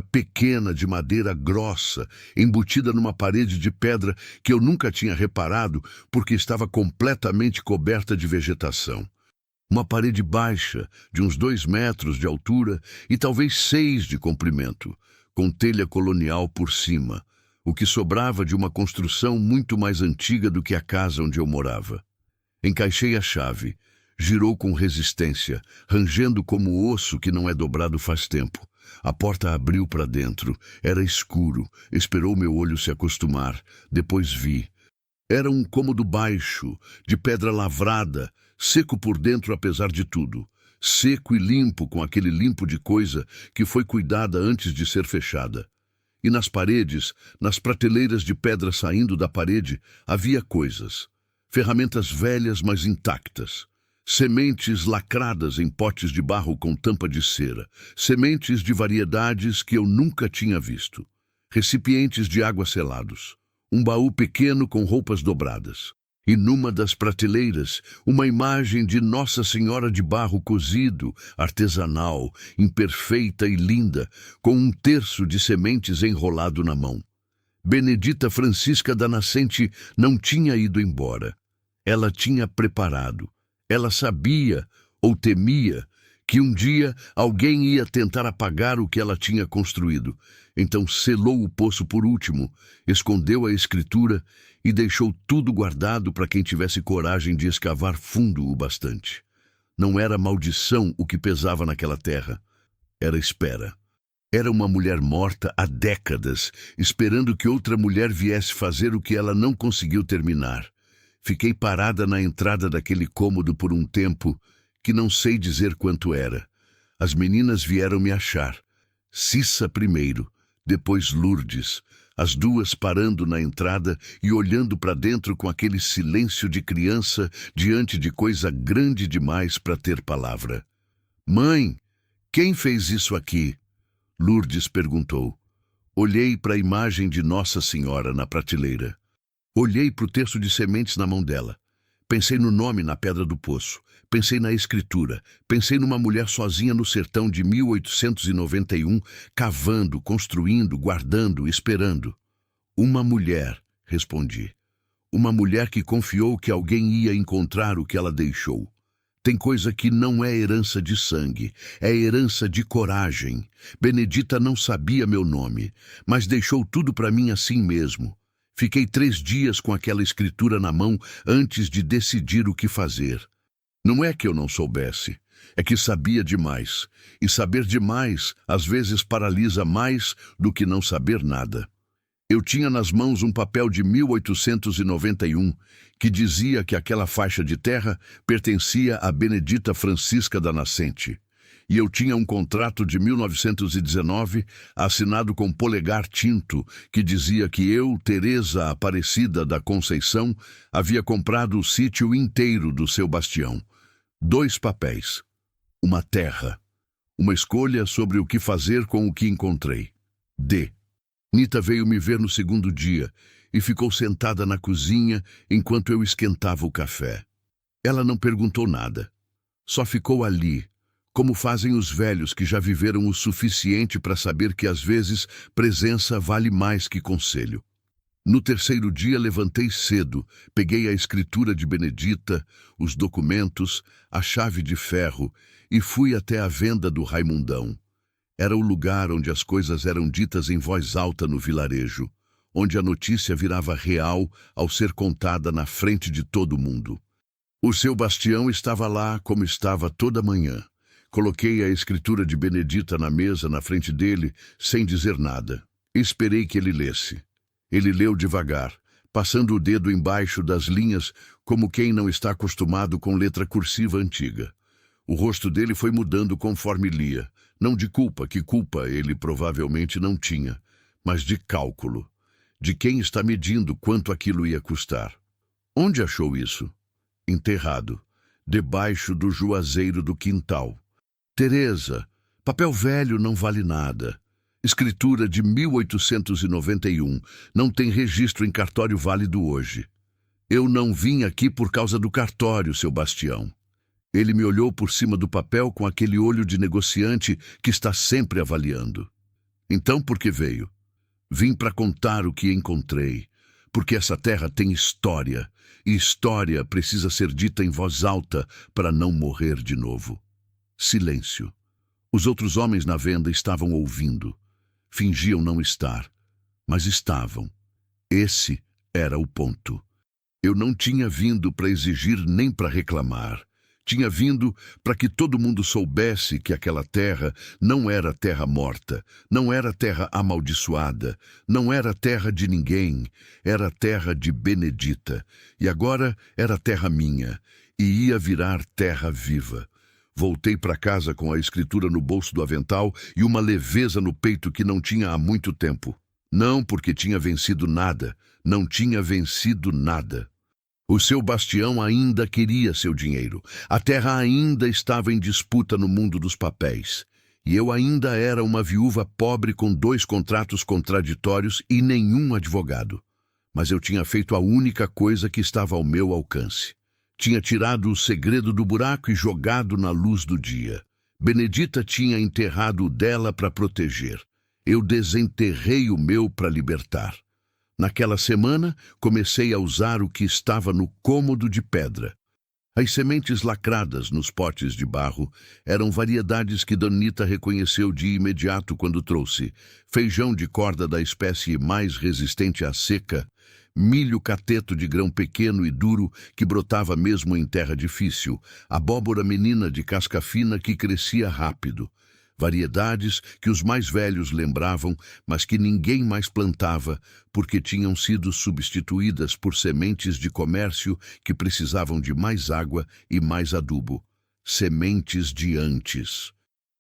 pequena de madeira grossa, embutida numa parede de pedra que eu nunca tinha reparado porque estava completamente coberta de vegetação. Uma parede baixa, de uns 2 metros de altura e talvez 6 de comprimento, com telha colonial por cima, o que sobrava de uma construção muito mais antiga do que a casa onde eu morava. Encaixei a chave, girou com resistência, rangendo como osso que não é dobrado faz tempo. A porta abriu para dentro, era escuro, esperou meu olho se acostumar, depois vi. Era um cômodo baixo, de pedra lavrada, seco por dentro apesar de tudo, seco e limpo com aquele limpo de coisa que foi cuidada antes de ser fechada. E nas paredes, nas prateleiras de pedra saindo da parede, havia coisas. Ferramentas velhas, mas intactas. Sementes lacradas em potes de barro com tampa de cera. Sementes de variedades que eu nunca tinha visto. Recipientes de água selados. Um baú pequeno com roupas dobradas. E numa das prateleiras, uma imagem de Nossa Senhora de barro cozido, artesanal, imperfeita e linda, com um terço de sementes enrolado na mão. Benedita Francisca da Nascente não tinha ido embora. Ela tinha preparado. Ela sabia, ou temia, que um dia alguém ia tentar apagar o que ela tinha construído. Então selou o poço por último, escondeu a escritura e deixou tudo guardado para quem tivesse coragem de escavar fundo o bastante. Não era maldição o que pesava naquela terra. Era espera. Era uma mulher morta há décadas, esperando que outra mulher viesse fazer o que ela não conseguiu terminar. Fiquei parada na entrada daquele cômodo por um tempo que não sei dizer quanto era. As meninas vieram me achar. Cissa primeiro, depois Lourdes, as duas parando na entrada e olhando para dentro com aquele silêncio de criança diante de coisa grande demais para ter palavra. Mãe, quem fez isso aqui? Lourdes perguntou. Olhei para a imagem de Nossa Senhora na prateleira. Olhei para o terço de sementes na mão dela. Pensei no nome na pedra do poço. Pensei na escritura. Pensei numa mulher sozinha no sertão de 1891, cavando, construindo, guardando, esperando. Uma mulher, respondi. Uma mulher que confiou que alguém ia encontrar o que ela deixou. Tem coisa que não é herança de sangue, é herança de coragem. Benedita não sabia meu nome, mas deixou tudo para mim assim mesmo. Fiquei 3 dias com aquela escritura na mão antes de decidir o que fazer. Não é que eu não soubesse, é que sabia demais. E saber demais, às vezes, paralisa mais do que não saber nada. Eu tinha nas mãos um papel de 1891 que dizia que aquela faixa de terra pertencia a Benedita Francisca da Nascente. E eu tinha um contrato de 1919 assinado com polegar tinto que dizia que eu, Teresa Aparecida da Conceição, havia comprado o sítio inteiro do seu bastião. 2 papéis. Uma terra. Uma escolha sobre o que fazer com o que encontrei. D. Nita veio me ver no segundo dia e ficou sentada na cozinha enquanto eu esquentava o café. Ela não perguntou nada. Só ficou ali, como fazem os velhos que já viveram o suficiente para saber que às vezes presença vale mais que conselho. No terceiro dia levantei cedo, peguei a escritura de Benedita, os documentos, a chave de ferro e fui até a venda do Raimundão. Era o lugar onde as coisas eram ditas em voz alta no vilarejo, onde a notícia virava real ao ser contada na frente de todo mundo. O seu bastião estava lá como estava toda manhã. Coloquei a escritura de Benedita na mesa na frente dele, sem dizer nada. Esperei que ele lesse. Ele leu devagar, passando o dedo embaixo das linhas como quem não está acostumado com letra cursiva antiga. O rosto dele foi mudando conforme lia. Não de culpa, que culpa ele provavelmente não tinha, mas de cálculo. De quem está medindo quanto aquilo ia custar. Onde achou isso? Enterrado, debaixo do juazeiro do quintal. Teresa, papel velho não vale nada. Escritura de 1891, não tem registro em cartório válido hoje. Eu não vim aqui por causa do cartório, seu bastião. Ele me olhou por cima do papel com aquele olho de negociante que está sempre avaliando. Então por que veio? Vim para contar o que encontrei, porque essa terra tem história, e história precisa ser dita em voz alta para não morrer de novo. Silêncio. Os outros homens na venda estavam ouvindo. Fingiam não estar, mas estavam. Esse era o ponto. Eu não tinha vindo para exigir nem para reclamar. Tinha vindo para que todo mundo soubesse que aquela terra não era terra morta, não era terra amaldiçoada, não era terra de ninguém, era terra de Benedita. E agora era terra minha, e ia virar terra viva. Voltei para casa com a escritura no bolso do avental e uma leveza no peito que não tinha há muito tempo. Não porque tinha vencido nada, não tinha vencido nada. O seu bastião ainda queria seu dinheiro. A terra ainda estava em disputa no mundo dos papéis. E eu ainda era uma viúva pobre com 2 contratos contraditórios e nenhum advogado. Mas eu tinha feito a única coisa que estava ao meu alcance. Tinha tirado o segredo do buraco e jogado na luz do dia. Benedita tinha enterrado o dela para proteger. Eu desenterrei o meu para libertar. Naquela semana, comecei a usar o que estava no cômodo de pedra. As sementes lacradas nos potes de barro eram variedades que Donita reconheceu de imediato quando trouxe. Feijão de corda da espécie mais resistente à seca, milho cateto de grão pequeno e duro que brotava mesmo em terra difícil, abóbora menina de casca fina que crescia rápido. Variedades que os mais velhos lembravam, mas que ninguém mais plantava, porque tinham sido substituídas por sementes de comércio que precisavam de mais água e mais adubo. Sementes de antes.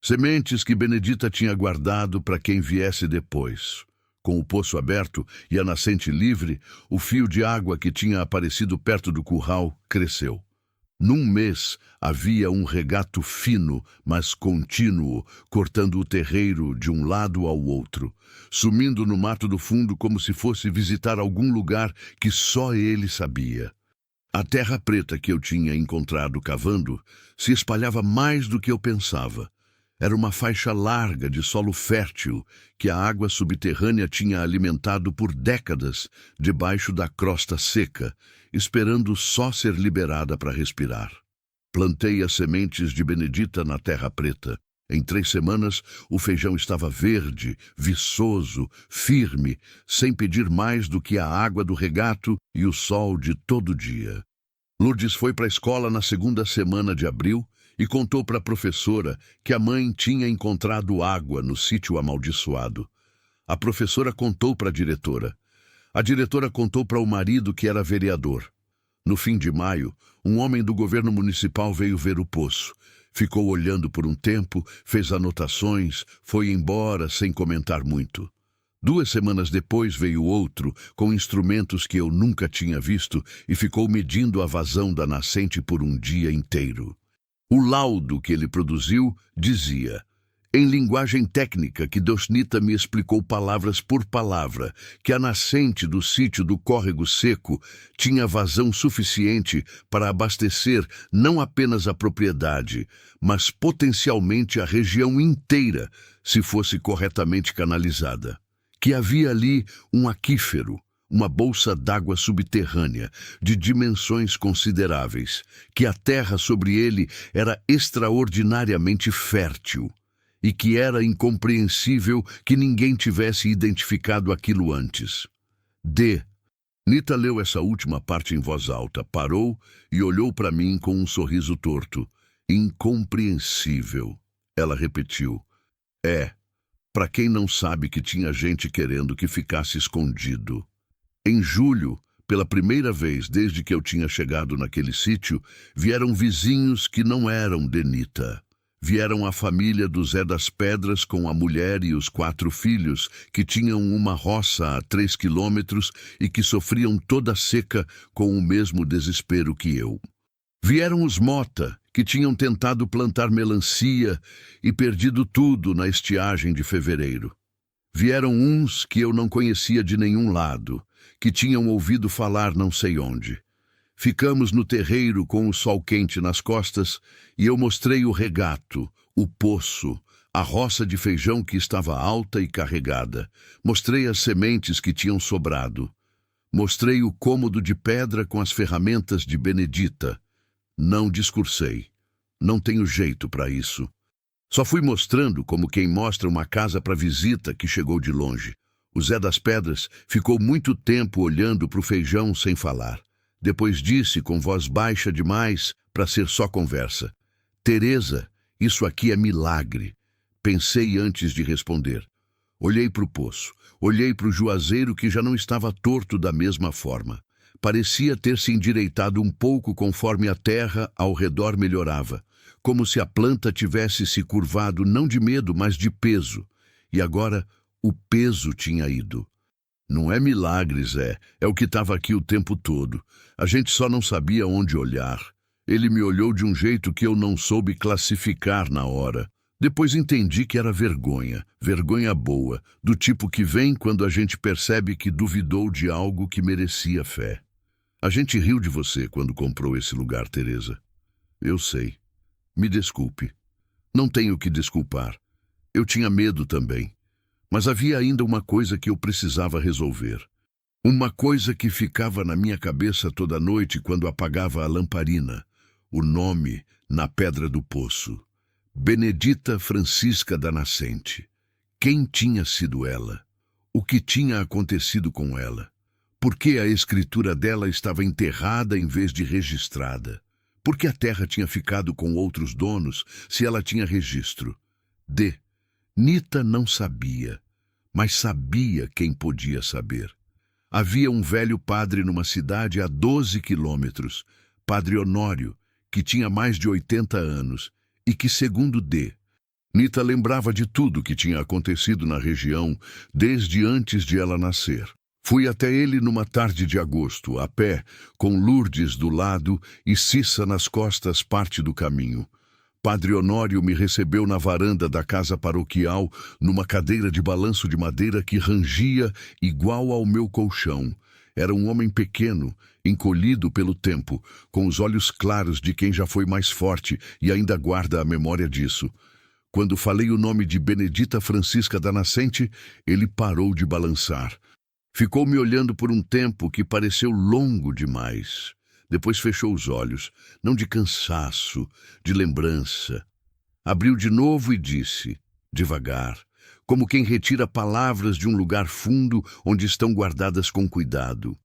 Sementes que Benedita tinha guardado para quem viesse depois. Com o poço aberto e a nascente livre, o fio de água que tinha aparecido perto do curral cresceu. Num mês, havia um regato fino, mas contínuo, cortando o terreiro de um lado ao outro, sumindo no mato do fundo como se fosse visitar algum lugar que só ele sabia. A terra preta que eu tinha encontrado cavando se espalhava mais do que eu pensava. Era uma faixa larga de solo fértil que a água subterrânea tinha alimentado por décadas debaixo da crosta seca, esperando só ser liberada para respirar. Plantei as sementes de Benedita na terra preta. Em 3 semanas, o feijão estava verde, viçoso, firme, sem pedir mais do que a água do regato e o sol de todo dia. Lourdes foi para a escola na 2ª semana de abril e contou para a professora que a mãe tinha encontrado água no sítio amaldiçoado. A professora contou para a diretora. A diretora contou para o marido, que era vereador. No fim de maio, um homem do governo municipal veio ver o poço. Ficou olhando por um tempo, fez anotações, foi embora sem comentar muito. 2 semanas depois veio outro, com instrumentos que eu nunca tinha visto, e ficou medindo a vazão da nascente por um dia inteiro. O laudo que ele produziu dizia, em linguagem técnica que Dosnita me explicou palavras por palavra, que a nascente do sítio do córrego seco tinha vazão suficiente para abastecer não apenas a propriedade, mas potencialmente a região inteira, se fosse corretamente canalizada. Que havia ali um aquífero, uma bolsa d'água subterrânea de dimensões consideráveis, que a terra sobre ele era extraordinariamente fértil e que era incompreensível que ninguém tivesse identificado aquilo antes. Nita leu essa última parte em voz alta, parou e olhou para mim com um sorriso torto. Incompreensível, ela repetiu. Para quem não sabe que tinha gente querendo que ficasse escondido. Em julho, pela primeira vez desde que eu tinha chegado naquele sítio, vieram vizinhos que não eram de Nita. Vieram a família do Zé das Pedras com a mulher e os 4 filhos, que tinham uma roça a 3 quilômetros e que sofriam toda seca com o mesmo desespero que eu. Vieram os Mota, que tinham tentado plantar melancia e perdido tudo na estiagem de fevereiro. Vieram uns que eu não conhecia de nenhum lado, que tinham ouvido falar não sei onde. Ficamos no terreiro com o sol quente nas costas e eu mostrei o regato, o poço, a roça de feijão que estava alta e carregada. Mostrei as sementes que tinham sobrado. Mostrei o cômodo de pedra com as ferramentas de Benedita. Não discursei. Não tenho jeito para isso. Só fui mostrando como quem mostra uma casa para visita que chegou de longe. O Zé das Pedras ficou muito tempo olhando para o feijão sem falar. Depois disse com voz baixa demais para ser só conversa. Teresa, isso aqui é milagre. Pensei antes de responder. Olhei para o poço. Olhei para o juazeiro que já não estava torto da mesma forma. Parecia ter se endireitado um pouco conforme a terra ao redor melhorava. Como se a planta tivesse se curvado não de medo, mas de peso. E agora o peso tinha ido. Não é milagre, Zé. É o que estava aqui o tempo todo. A gente só não sabia onde olhar. Ele me olhou de um jeito que eu não soube classificar na hora. Depois entendi que era vergonha. Vergonha boa, do tipo que vem quando a gente percebe que duvidou de algo que merecia fé. A gente riu de você quando comprou esse lugar, Teresa. Eu sei. Me desculpe. Não tenho que desculpar. Eu tinha medo também. Mas havia ainda uma coisa que eu precisava resolver. Uma coisa que ficava na minha cabeça toda noite quando apagava a lamparina. O nome na pedra do poço. Benedita Francisca da Nascente. Quem tinha sido ela? O que tinha acontecido com ela? Por que a escritura dela estava enterrada em vez de registrada? Por que a terra tinha ficado com outros donos se ela tinha registro? Nita não sabia, mas sabia quem podia saber. Havia um velho padre numa cidade a 12 quilômetros, Padre Honório, que tinha mais de 80 anos e que, segundo Nita lembrava de tudo que tinha acontecido na região desde antes de ela nascer. Fui até ele numa tarde de agosto, a pé, com Lourdes do lado e Cissa nas costas parte do caminho. Padre Honório me recebeu na varanda da casa paroquial, numa cadeira de balanço de madeira que rangia igual ao meu colchão. Era um homem pequeno, encolhido pelo tempo, com os olhos claros de quem já foi mais forte e ainda guarda a memória disso. Quando falei o nome de Benedita Francisca da Nascente, ele parou de balançar. Ficou me olhando por um tempo que pareceu longo demais. Depois fechou os olhos, não de cansaço, de lembrança. Abriu de novo e disse, devagar, como quem retira palavras de um lugar fundo onde estão guardadas com cuidado,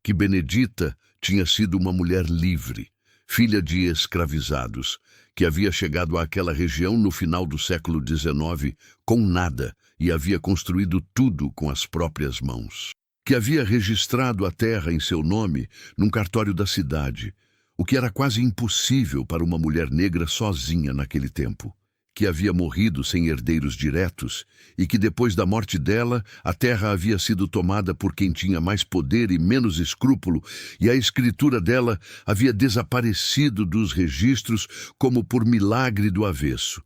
que Benedita tinha sido uma mulher livre, filha de escravizados, que havia chegado àquela região no final do século XIX com nada e havia construído tudo com as próprias mãos. Que havia registrado a terra em seu nome num cartório da cidade, o que era quase impossível para uma mulher negra sozinha naquele tempo. Que havia morrido sem herdeiros diretos e que depois da morte dela, a terra havia sido tomada por quem tinha mais poder e menos escrúpulo, e a escritura dela havia desaparecido dos registros como por milagre do avesso.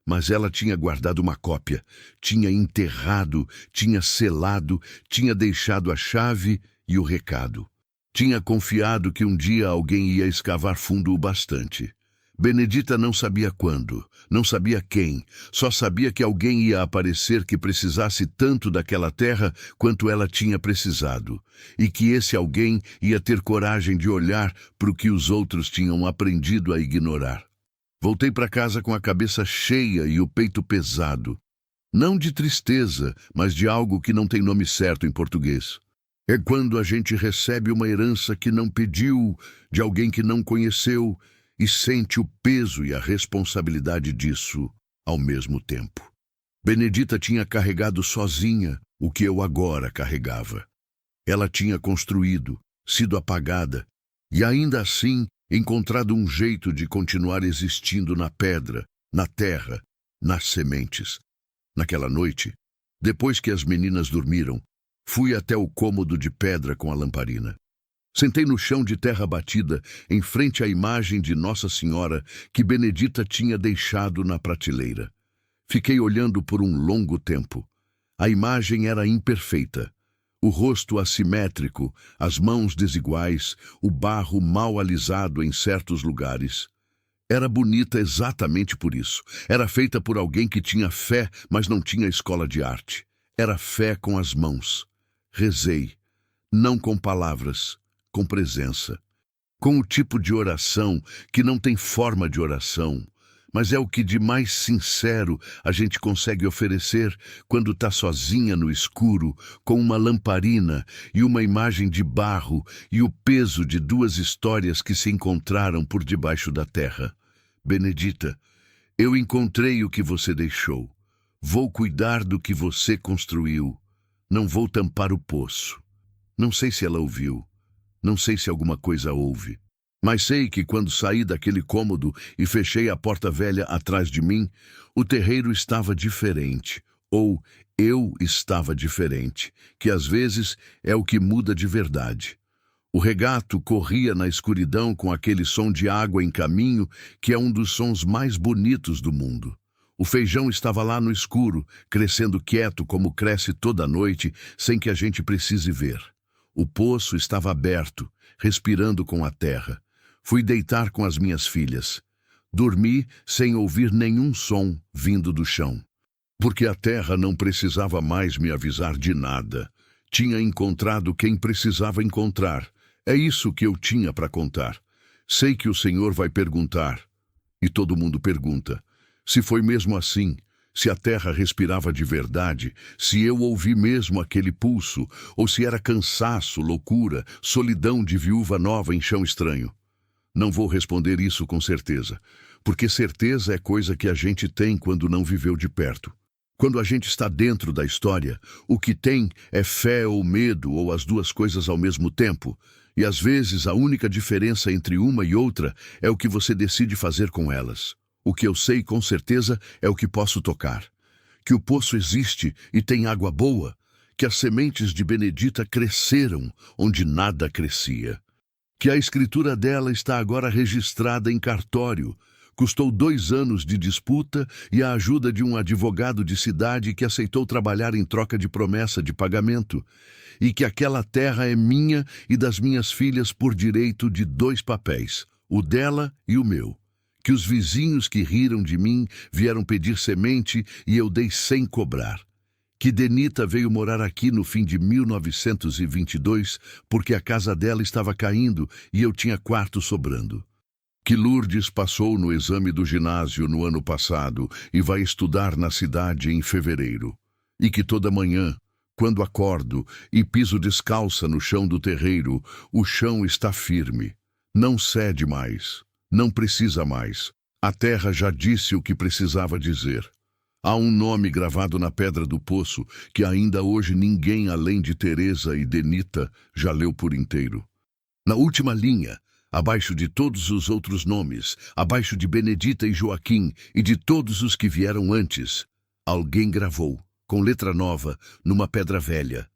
Mas ela tinha guardado uma cópia, tinha enterrado, tinha selado, tinha deixado a chave e o recado. Tinha confiado que um dia alguém ia escavar fundo o bastante. Benedita não sabia quando, não sabia quem, só sabia que alguém ia aparecer que precisasse tanto daquela terra quanto ela tinha precisado, e que esse alguém ia ter coragem de olhar para o que os outros tinham aprendido a ignorar. Voltei para casa com a cabeça cheia e o peito pesado. Não de tristeza, mas de algo que não tem nome certo em português. É quando a gente recebe uma herança que não pediu, de alguém que não conheceu, e sente o peso e a responsabilidade disso ao mesmo tempo. Benedita tinha carregado sozinha o que eu agora carregava. Ela tinha construído, sido apagada, e ainda assim encontrado um jeito de continuar existindo na pedra, na terra, nas sementes. Naquela noite, depois que as meninas dormiram, fui até o cômodo de pedra com a lamparina. Sentei no chão de terra batida, em frente à imagem de Nossa Senhora que Benedita tinha deixado na prateleira. Fiquei olhando por um longo tempo. A imagem era imperfeita. O rosto assimétrico, as mãos desiguais, o barro mal alisado em certos lugares. Era bonita exatamente por isso. Era feita por alguém que tinha fé, mas não tinha escola de arte. Era fé com as mãos. Rezei, não com palavras, com presença, com o tipo de oração que não tem forma de oração, mas é o que de mais sincero a gente consegue oferecer quando está sozinha no escuro, com uma lamparina e uma imagem de barro e o peso de duas histórias que se encontraram por debaixo da terra. Benedita, eu encontrei o que você deixou. Vou cuidar do que você construiu. Não vou tampar o poço. Não sei se ela ouviu. Não sei se alguma coisa houve, mas sei que quando saí daquele cômodo e fechei a porta velha atrás de mim, o terreiro estava diferente, ou eu estava diferente, que às vezes é o que muda de verdade. O regato corria na escuridão com aquele som de água em caminho, que é um dos sons mais bonitos do mundo. O feijão estava lá no escuro, crescendo quieto como cresce toda noite, sem que a gente precise ver. O poço estava aberto, respirando com a terra. Fui deitar com as minhas filhas. Dormi sem ouvir nenhum som vindo do chão. Porque a terra não precisava mais me avisar de nada. Tinha encontrado quem precisava encontrar. É isso que eu tinha para contar. Sei que o Senhor vai perguntar. E todo mundo pergunta. Se foi mesmo assim, se a terra respirava de verdade, se eu ouvi mesmo aquele pulso, ou se era cansaço, loucura, solidão de viúva nova em chão estranho. Não vou responder isso com certeza, porque certeza é coisa que a gente tem quando não viveu de perto. Quando a gente está dentro da história, o que tem é fé ou medo, ou as duas coisas ao mesmo tempo, e às vezes a única diferença entre uma e outra é o que você decide fazer com elas. O que eu sei com certeza é o que posso tocar. Que o poço existe e tem água boa, que as sementes de Benedita cresceram onde nada crescia. Que a escritura dela está agora registrada em cartório. Custou 2 anos de disputa e a ajuda de um advogado de cidade que aceitou trabalhar em troca de promessa de pagamento. E que aquela terra é minha e das minhas filhas por direito de 2 papéis, o dela e o meu. Que os vizinhos que riram de mim vieram pedir semente e eu dei sem cobrar. Que Denita veio morar aqui no fim de 1922 porque a casa dela estava caindo e eu tinha quarto sobrando. Que Lourdes passou no exame do ginásio no ano passado e vai estudar na cidade em fevereiro. E que toda manhã, quando acordo e piso descalça no chão do terreiro, o chão está firme. Não cede mais. Não precisa mais. A terra já disse o que precisava dizer. Há um nome gravado na pedra do poço que ainda hoje ninguém além de Teresa e Denita já leu por inteiro. Na última linha, abaixo de todos os outros nomes, abaixo de Benedita e Joaquim e de todos os que vieram antes, alguém gravou, com letra nova, numa pedra velha,